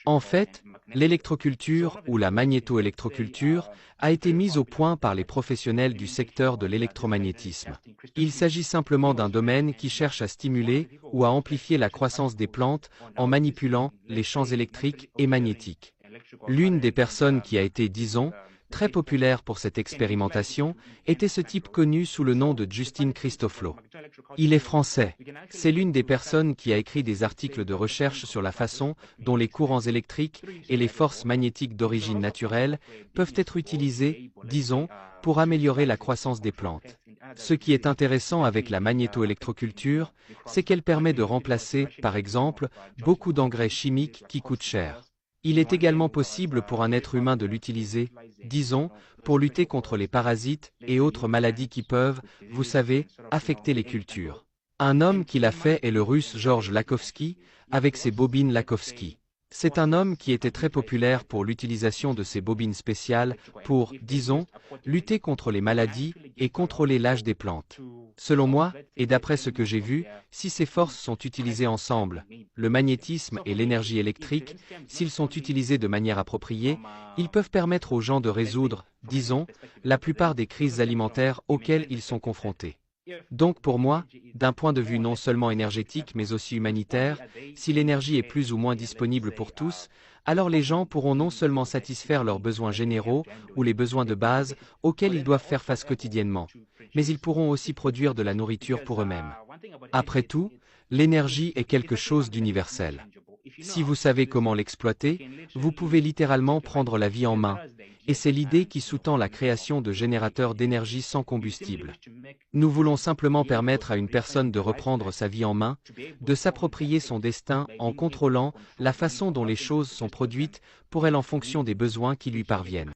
En fait, l'électroculture ou la magnétoélectroculture a été mise au point par les professionnels du secteur de l'électromagnétisme. Il s'agit simplement d'un domaine qui cherche à stimuler ou à amplifier la croissance des plantes en manipulant les champs électriques et magnétiques. L'une des personnes qui a été, disons, très populaire pour cette expérimentation était ce type connu sous le nom de Justin Christoflo. Il est français. C'est l'une des personnes qui a écrit des articles de recherche sur la façon dont les courants électriques et les forces magnétiques d'origine naturelle peuvent être utilisés, disons, pour améliorer la croissance des plantes. Ce qui est intéressant avec la magnétoélectroculture, c'est qu'elle permet de remplacer, par exemple, beaucoup d'engrais chimiques qui coûtent cher. Il est également possible pour un être humain de l'utiliser, disons, pour lutter contre les parasites et autres maladies qui peuvent, vous savez, affecter les cultures. Un homme qui l'a fait est le russe Georges Lakhovsky, avec ses bobines Lakhovsky. C'est un homme qui était très populaire pour l'utilisation de ces bobines spéciales pour, disons, lutter contre les maladies et contrôler l'âge des plantes. Selon moi, et d'après ce que j'ai vu, si ces forces sont utilisées ensemble, le magnétisme et l'énergie électrique, s'ils sont utilisés de manière appropriée, ils peuvent permettre aux gens de résoudre, disons, la plupart des crises alimentaires auxquelles ils sont confrontés. Donc pour moi, d'un point de vue non seulement énergétique mais aussi humanitaire, si l'énergie est plus ou moins disponible pour tous, alors les gens pourront non seulement satisfaire leurs besoins généraux ou les besoins de base auxquels ils doivent faire face quotidiennement, mais ils pourront aussi produire de la nourriture pour eux-mêmes. Après tout, l'énergie est quelque chose d'universel. Si vous savez comment l'exploiter, vous pouvez littéralement prendre la vie en main, et c'est l'idée qui sous-tend la création de générateurs d'énergie sans combustible. Nous voulons simplement permettre à une personne de reprendre sa vie en main, de s'approprier son destin en contrôlant la façon dont les choses sont produites pour elle en fonction des besoins qui lui parviennent.